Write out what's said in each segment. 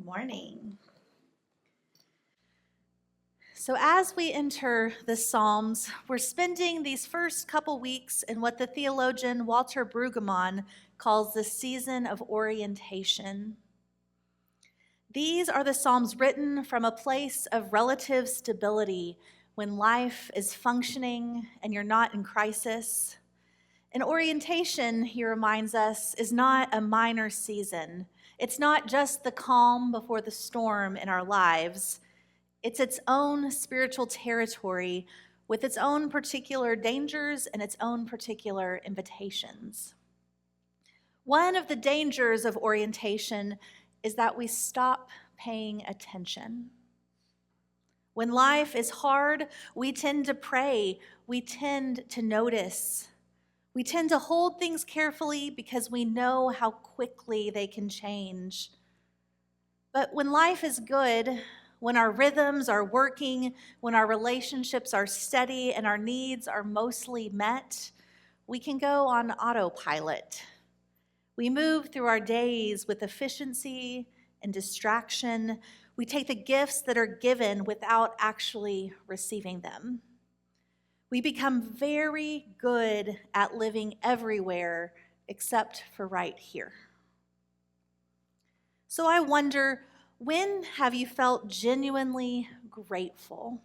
Morning. So, as we enter the Psalms, we're spending these first couple weeks in what the theologian Walter Brueggemann calls the season of orientation. These are the Psalms written from a place of relative stability when life is functioning and you're not in crisis. And orientation, he reminds us, is not a minor season. It's not just the calm before the storm in our lives. It's its own spiritual territory with its own particular dangers and its own particular invitations. One of the dangers of orientation is that we stop paying attention. When life is hard, we tend to pray, we tend to notice. We tend to hold things carefully because we know how quickly they can change. But when life is good, when our rhythms are working, when our relationships are steady and our needs are mostly met, we can go on autopilot. We move through our days with efficiency and distraction. We take the gifts that are given without actually receiving them. We become very good at living everywhere except for right here. So I wonder, when have you felt genuinely grateful?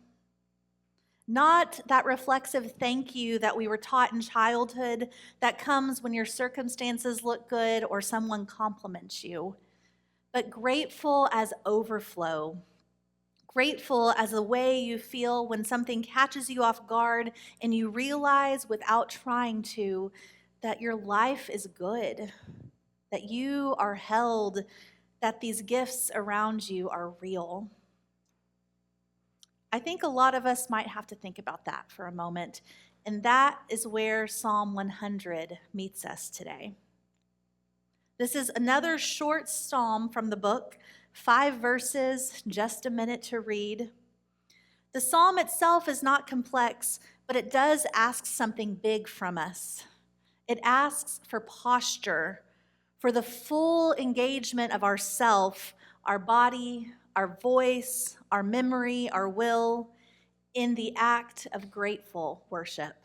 Not that reflexive thank you that we were taught in childhood that comes when your circumstances look good or someone compliments you, but grateful as overflow. Grateful as the way you feel when something catches you off guard and you realize without trying to that your life is good, that you are held, that these gifts around you are real. I think a lot of us might have to think about that for a moment, and that is where Psalm 100 meets us today. This is another short psalm from the book, 5 verses, just a minute to read. The psalm itself is not complex, but it does ask something big from us. It asks for posture, for the full engagement of ourself, our body, our voice, our memory, our will, in the act of grateful worship.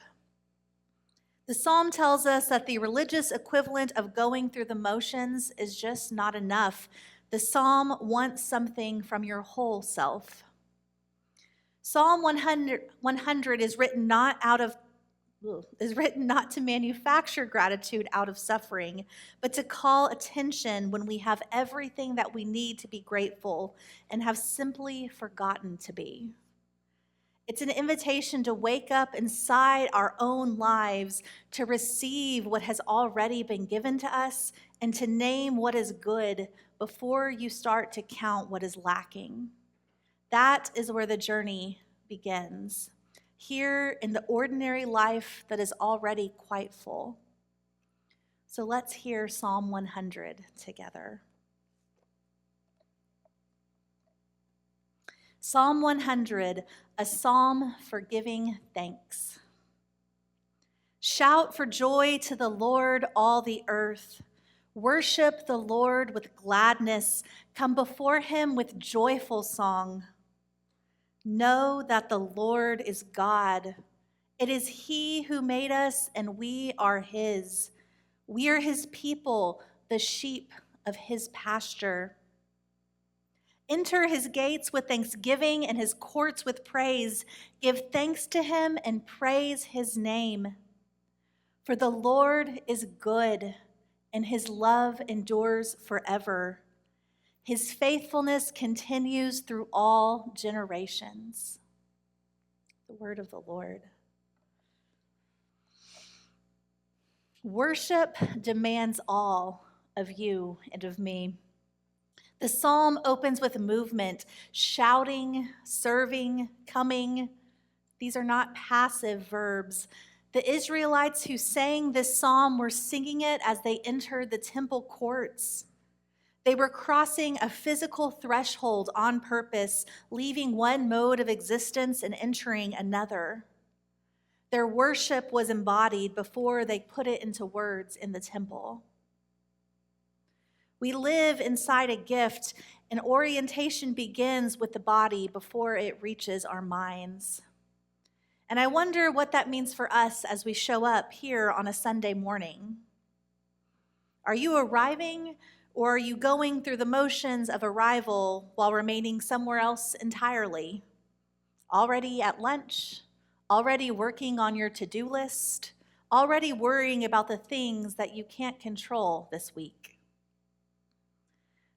The psalm tells us that the religious equivalent of going through the motions is just not enough. The psalm wants something from your whole self. Psalm 100 is written not to manufacture gratitude out of suffering, but to call attention when we have everything that we need to be grateful and have simply forgotten to be. It's an invitation to wake up inside our own lives, to receive what has already been given to us, and to name what is good before you start to count what is lacking. That is where the journey begins, here in the ordinary life that is already quite full. So let's hear Psalm 100 together. Psalm 100, a psalm for giving thanks. Shout for joy to the Lord, all the earth. Worship the Lord with gladness. Come before him with joyful song. Know that the Lord is God. It is he who made us, and we are his. We are his people, the sheep of his pasture. Enter his gates with thanksgiving and his courts with praise. Give thanks to him and praise his name. For the Lord is good, and his love endures forever. His faithfulness continues through all generations. The word of the Lord. Worship demands all of you and of me. The psalm opens with movement, shouting, serving, coming. These are not passive verbs. The Israelites who sang this psalm were singing it as they entered the temple courts. They were crossing a physical threshold on purpose, leaving one mode of existence and entering another. Their worship was embodied before they put it into words in the temple. We live inside a gift, and orientation begins with the body before it reaches our minds. And I wonder what that means for us as we show up here on a Sunday morning. Are you arriving, or are you going through the motions of arrival while remaining somewhere else entirely? Already at lunch? Already working on your to-do list? Already worrying about the things that you can't control this week?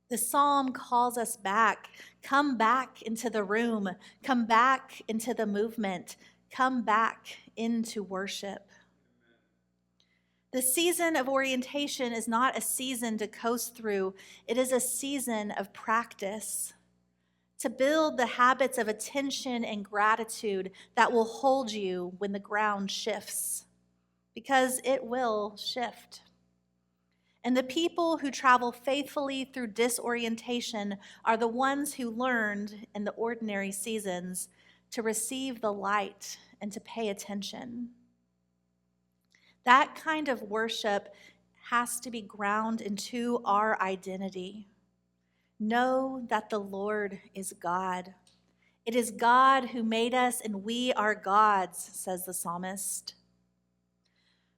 The psalm calls us back. Come back into the room. Come back into the movement. Come back into worship. The season of orientation is not a season to coast through. It is a season of practice, to build the habits of attention and gratitude that will hold you when the ground shifts, because it will shift. And the people who travel faithfully through disorientation are the ones who learned in the ordinary seasons to receive the light and to pay attention. That kind of worship has to be ground into our identity. Know that the Lord is God. It is God who made us, and we are God's, says the psalmist.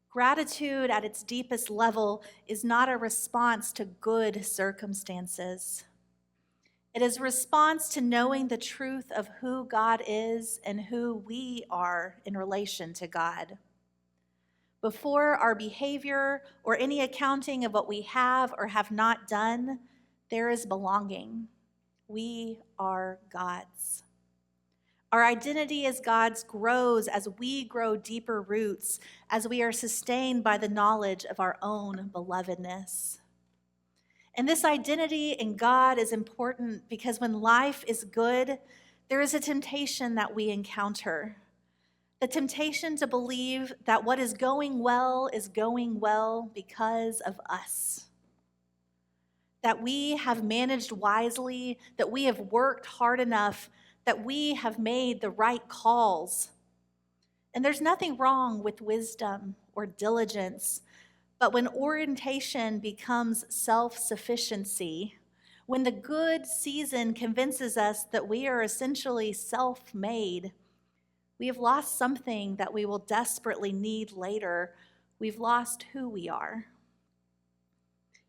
Gratitude at its deepest level is not a response to good circumstances. It is a response to knowing the truth of who God is and who we are in relation to God. Before our behavior or any accounting of what we have or have not done, there is belonging. We are God's. Our identity as God's grows as we grow deeper roots, as we are sustained by the knowledge of our own belovedness. And this identity in God is important because when life is good, there is a temptation that we encounter. The temptation to believe that what is going well because of us. That we have managed wisely, that we have worked hard enough, that we have made the right calls. And there's nothing wrong with wisdom or diligence, but when orientation becomes self-sufficiency, when the good season convinces us that we are essentially self-made, we have lost something that we will desperately need later. We've lost who we are.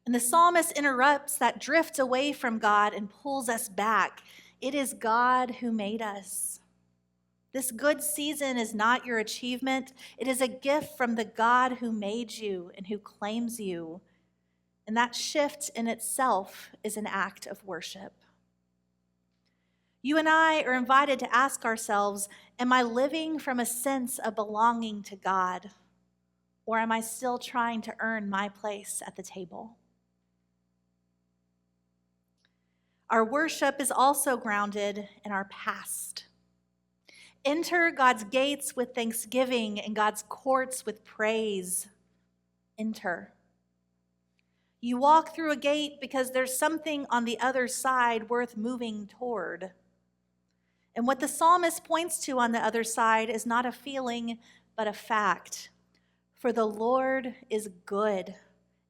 And the psalmist interrupts that drift away from God and pulls us back. It is God who made us. This good season is not your achievement. It is a gift from the God who made you and who claims you. And that shift in itself is an act of worship. You and I are invited to ask ourselves, am I living from a sense of belonging to God? Or am I still trying to earn my place at the table? Our worship is also grounded in our past. Enter God's gates with thanksgiving and God's courts with praise. Enter. You walk through a gate because there's something on the other side worth moving toward. And what the psalmist points to on the other side is not a feeling, but a fact. For the Lord is good,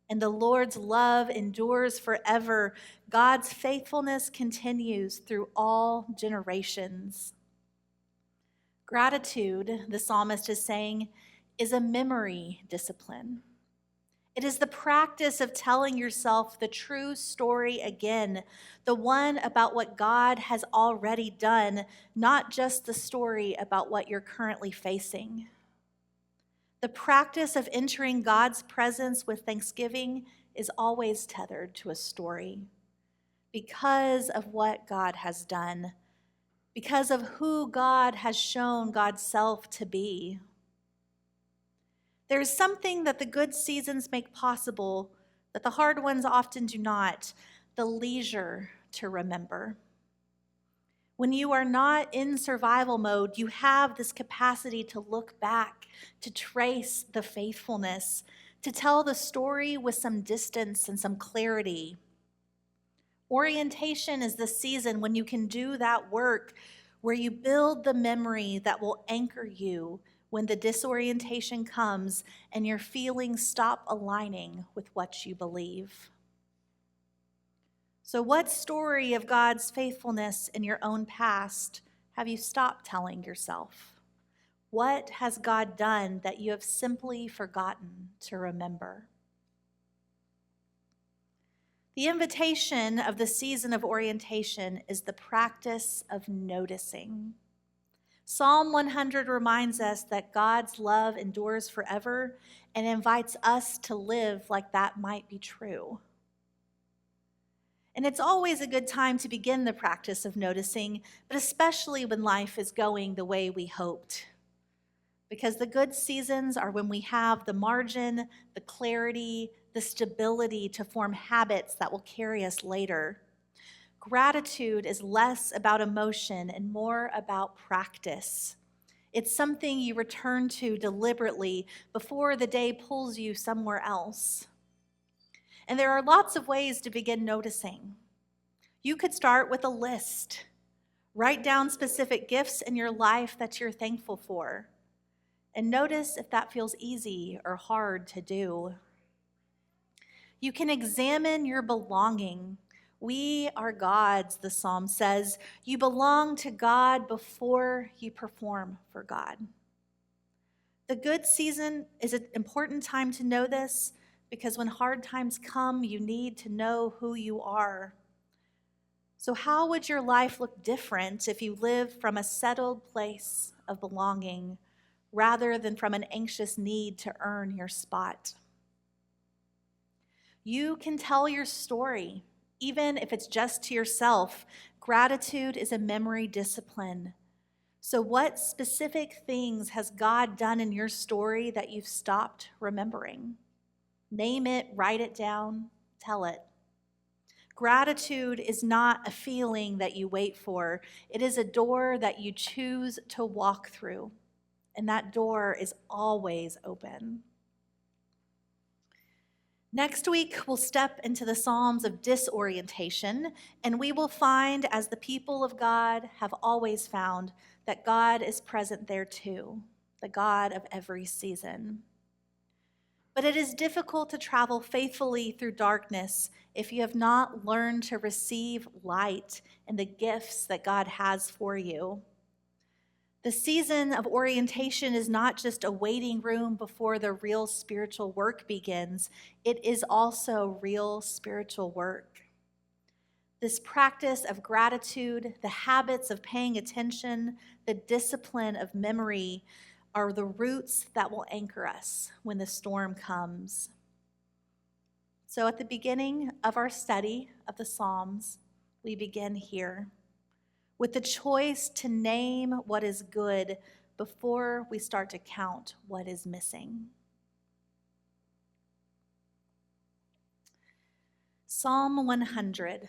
and the Lord's love endures forever. God's faithfulness continues through all generations. Gratitude, the psalmist is saying, is a memory discipline. It is the practice of telling yourself the true story again, the one about what God has already done, not just the story about what you're currently facing. The practice of entering God's presence with thanksgiving is always tethered to a story because of what God has done, because of who God has shown God's self to be. There is something that the good seasons make possible that the hard ones often do not, the leisure to remember. When you are not in survival mode, you have this capacity to look back, to trace the faithfulness, to tell the story with some distance and some clarity. Orientation is the season when you can do that work, where you build the memory that will anchor you when the disorientation comes and your feelings stop aligning with what you believe. So, what story of God's faithfulness in your own past have you stopped telling yourself? What has God done that you have simply forgotten to remember? The invitation of the season of orientation is the practice of noticing. Psalm 100 reminds us that God's love endures forever and invites us to live like that might be true. And it's always a good time to begin the practice of noticing, but especially when life is going the way we hoped. Because the good seasons are when we have the margin, the clarity, the stability to form habits that will carry us later. Gratitude is less about emotion and more about practice. It's something you return to deliberately before the day pulls you somewhere else. And there are lots of ways to begin noticing. You could start with a list. Write down specific gifts in your life that you're thankful for. And notice if that feels easy or hard to do. You can examine your belonging. We are God's, the psalm says. You belong to God before you perform for God. The good season is an important time to know this because when hard times come, you need to know who you are. So how would your life look different if you lived from a settled place of belonging rather than from an anxious need to earn your spot? You can tell your story, even if it's just to yourself. Gratitude is a memory discipline. So what specific things has God done in your story that you've stopped remembering? Name it, write it down, tell it. Gratitude is not a feeling that you wait for. It is a door that you choose to walk through, and that door is always open. Next week, we'll step into the Psalms of disorientation, and we will find, as the people of God have always found, that God is present there too, the God of every season. But it is difficult to travel faithfully through darkness if you have not learned to receive light and the gifts that God has for you. The season of orientation is not just a waiting room before the real spiritual work begins. It is also real spiritual work. This practice of gratitude, the habits of paying attention, the discipline of memory are the roots that will anchor us when the storm comes. So at the beginning of our study of the Psalms, we begin here with the choice to name what is good before we start to count what is missing. Psalm 100,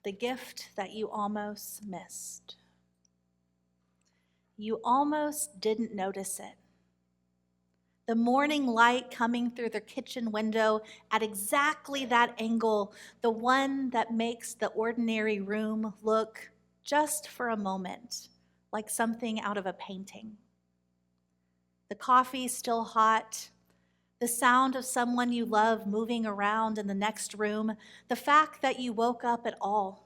the gift that you almost missed. You almost didn't notice it. The morning light coming through the kitchen window at exactly that angle, the one that makes the ordinary room look, just for a moment, like something out of a painting. The coffee still hot, the sound of someone you love moving around in the next room, the fact that you woke up at all.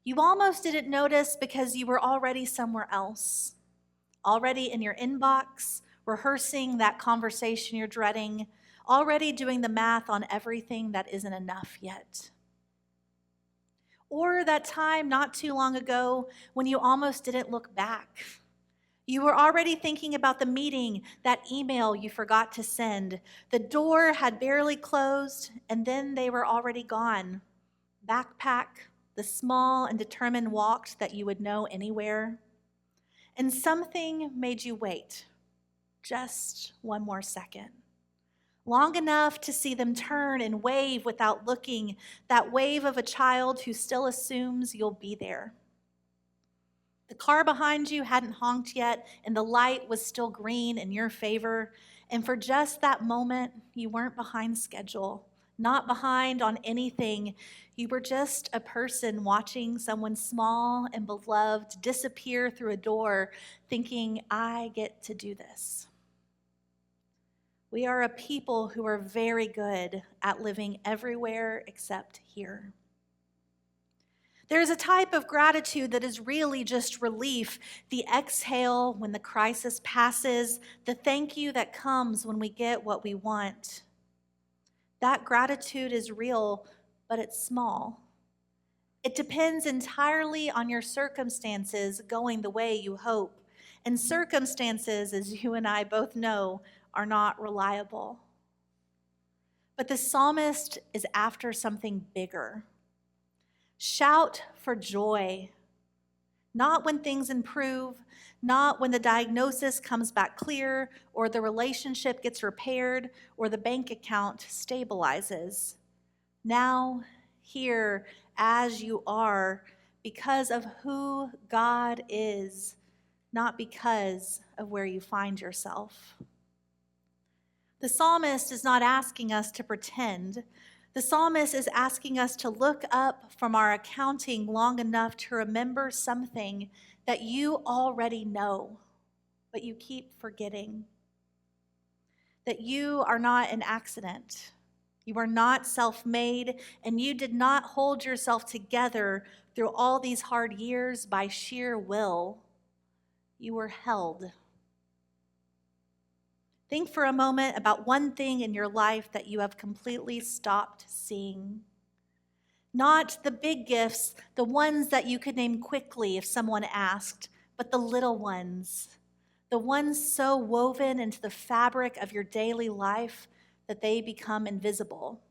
You almost didn't notice because you were already somewhere else, already in your inbox, rehearsing that conversation you're dreading, already doing the math on everything that isn't enough yet. Or that time not too long ago when you almost didn't look back. You were already thinking about the meeting, that email you forgot to send. The door had barely closed, and then they were already gone. Backpack, the small and determined walk that you would know anywhere. And something made you wait just one more second. Long enough to see them turn and wave without looking, that wave of a child who still assumes you'll be there. The car behind you hadn't honked yet, and the light was still green in your favor. And for just that moment, you weren't behind schedule, not behind on anything. You were just a person watching someone small and beloved disappear through a door, thinking, I get to do this. We are a people who are very good at living everywhere except here. There's a type of gratitude that is really just relief, the exhale when the crisis passes, the thank you that comes when we get what we want. That gratitude is real, but it's small. It depends entirely on your circumstances going the way you hope. And circumstances, as you and I both know, are not reliable. But the psalmist is after something bigger. Shout for joy, not when things improve, not when the diagnosis comes back clear, or the relationship gets repaired, or the bank account stabilizes. Now, here, as you are, because of who God is, not because of where you find yourself. The psalmist is not asking us to pretend. The psalmist is asking us to look up from our accounting long enough to remember something that you already know, but you keep forgetting. That you are not an accident. You are not self-made, and you did not hold yourself together through all these hard years by sheer will. You were held. Think for a moment about one thing in your life that you have completely stopped seeing. Not the big gifts, the ones that you could name quickly if someone asked, but the little ones, the ones so woven into the fabric of your daily life that they become invisible.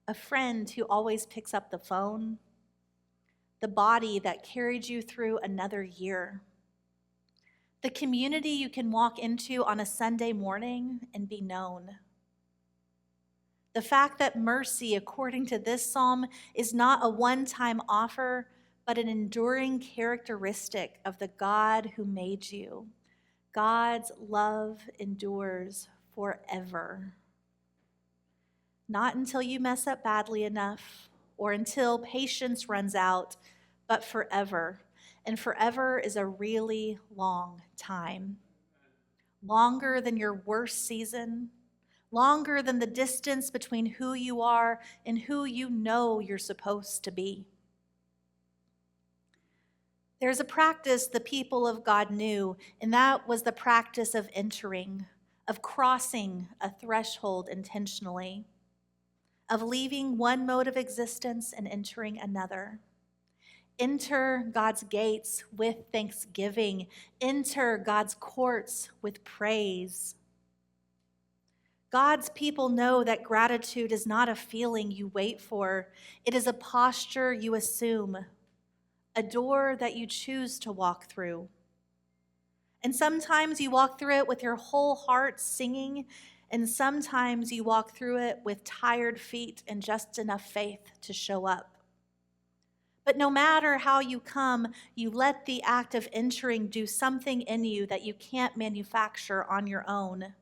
A friend who always picks up the phone, the body that carried you through another year, the community you can walk into on a Sunday morning and be known. The fact that mercy, according to this psalm, is not a one-time offer, but an enduring characteristic of the God who made you. God's love endures forever. Not until you mess up badly enough or until patience runs out, but forever. And forever is a really long time. Longer than your worst season, longer than the distance between who you are and who you know you're supposed to be. There's a practice the people of God knew, and that was the practice of entering, of crossing a threshold intentionally, of leaving one mode of existence and entering another. Enter God's gates with thanksgiving. Enter God's courts with praise. God's people know that gratitude is not a feeling you wait for. It is a posture you assume, a door that you choose to walk through. And sometimes you walk through it with your whole heart singing, and sometimes you walk through it with tired feet and just enough faith to show up. But no matter how you come, you let the act of entering do something in you that you can't manufacture on your own.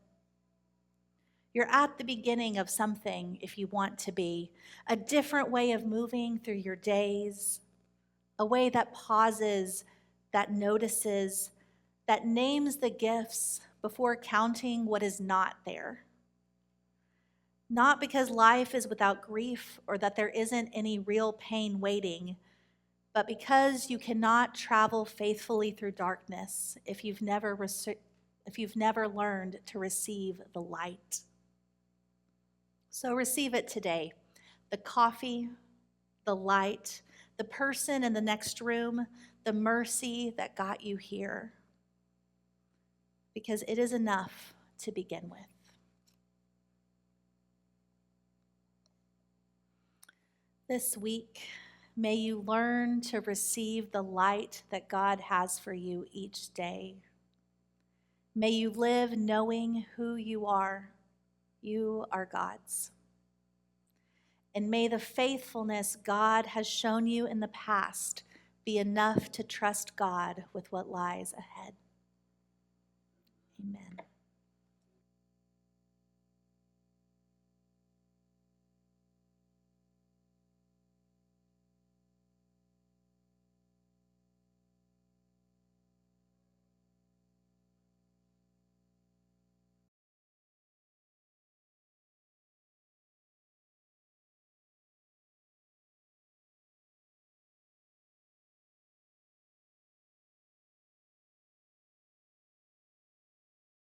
You're at the beginning of something if you want to be, a different way of moving through your days, a way that pauses, that notices, that names the gifts before counting what is not there. Not because life is without grief or that there isn't any real pain waiting, but because you cannot travel faithfully through darkness if you've never learned to receive the light. So receive it today. The coffee, the light, the person in the next room, the mercy that got you here. Because it is enough to begin with. This week, may you learn to receive the light that God has for you each day. May you live knowing who you are. You are God's. And may the faithfulness God has shown you in the past be enough to trust God with what lies ahead. Amen.